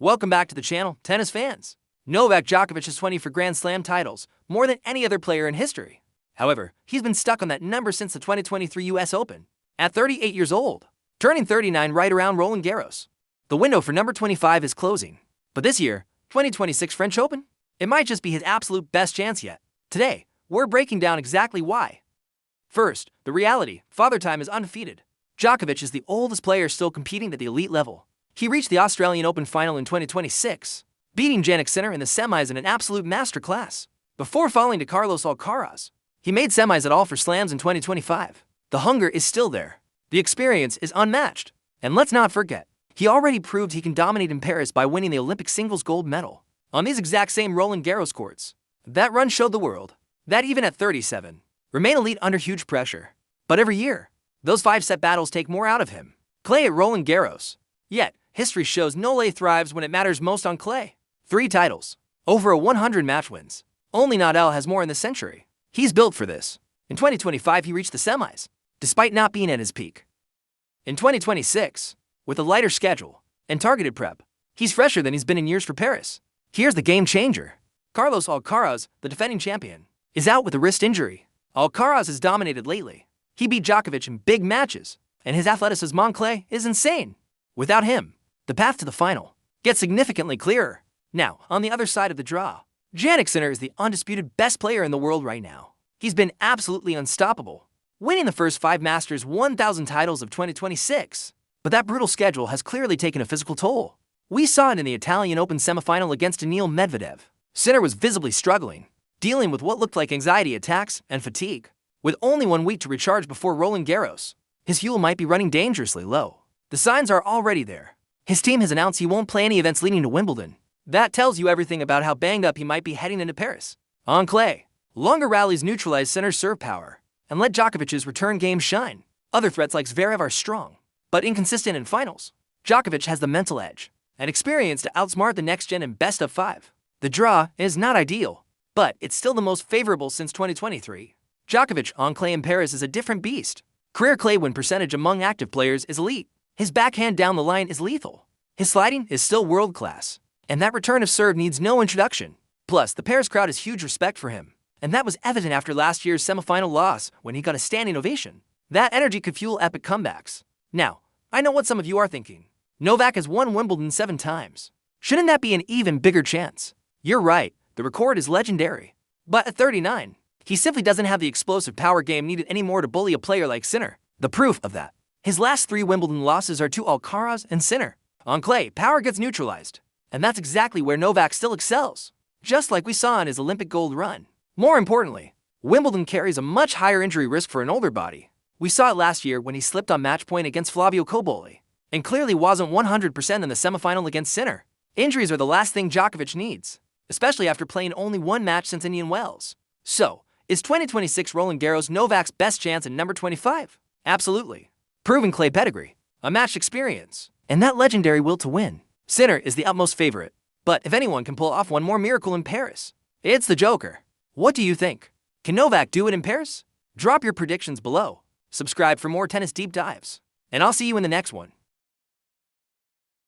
Welcome back to the channel, tennis fans. Novak Djokovic is 20 for Grand Slam titles, more than any other player in history. However, he's been stuck on that number since the 2023 US Open, at 38 years old, turning 39 right around Roland Garros. The window for number 25 is closing. But this year, 2026 French Open? It might just be his absolute best chance yet. Today, we're breaking down exactly why. First, the reality: Father Time is undefeated. Djokovic is the oldest player still competing at the elite level. He reached the Australian Open final in 2026, beating Jannik Sinner in the semis in an absolute masterclass. Before falling to Carlos Alcaraz, he made semis at all for slams in 2025. The hunger is still there. The experience is unmatched. And let's not forget, he already proved he can dominate in Paris by winning the Olympic singles gold medal on these exact same Roland Garros courts. That run showed the world that even at 37, remain elite under huge pressure. But every year, those 5-set battles take more out of him. Clay at Roland Garros. Yet, history shows Nole thrives when it matters most on clay. 3 titles, over 100 match wins. Only Nadal has more in the century. He's built for this. In 2025, he reached the semis, despite not being at his peak. In 2026, with a lighter schedule and targeted prep, he's fresher than he's been in years for Paris. Here's the game changer. Carlos Alcaraz, the defending champion, is out with a wrist injury. Alcaraz has dominated lately. He beat Djokovic in big matches, and his athleticism on clay is insane. Without him, the path to the final gets significantly clearer. Now, on the other side of the draw, Jannik Sinner is the undisputed best player in the world right now. He's been absolutely unstoppable, winning the first 5 Masters 1000 titles of 2026. But that brutal schedule has clearly taken a physical toll. We saw it in the Italian Open semifinal against Daniil Medvedev. Sinner was visibly struggling, dealing with what looked like anxiety attacks and fatigue. With only 1 week to recharge before Roland Garros, his fuel might be running dangerously low. The signs are already there. His team has announced he won't play any events leading to Wimbledon. That tells you everything about how banged up he might be heading into Paris. On clay, longer rallies neutralize Sinner's serve power and let Djokovic's return game shine. Other threats like Zverev are strong, but inconsistent in finals. Djokovic has the mental edge and experience to outsmart the next gen in best of 5. The draw is not ideal, but it's still the most favorable since 2023. Djokovic on clay in Paris is a different beast. Career clay win percentage among active players is elite. His backhand down the line is lethal. His sliding is still world-class. And that return of serve needs no introduction. Plus, the Paris crowd has huge respect for him. And that was evident after last year's semifinal loss when he got a standing ovation. That energy could fuel epic comebacks. Now, I know what some of you are thinking. Novak has won Wimbledon 7 times. Shouldn't that be an even bigger chance? You're right, the record is legendary. But at 39, he simply doesn't have the explosive power game needed anymore to bully a player like Sinner. The proof of that: his last 3 Wimbledon losses are to Alcaraz and Sinner. On clay, power gets neutralized. And that's exactly where Novak still excels, just like we saw in his Olympic gold run. More importantly, Wimbledon carries a much higher injury risk for an older body. We saw it last year when he slipped on match point against Flavio Cobolli, and clearly wasn't 100% in the semifinal against Sinner. Injuries are the last thing Djokovic needs, especially after playing only 1 match since Indian Wells. So, is 2026 Roland Garros Novak's best chance at number 25? Absolutely. Proven clay pedigree, a matched experience, and that legendary will to win. Sinner is the utmost favorite, but if anyone can pull off one more miracle in Paris, it's the Djoker. What do you think? Can Novak do it in Paris? Drop your predictions below. Subscribe for more tennis deep dives, and I'll see you in the next one.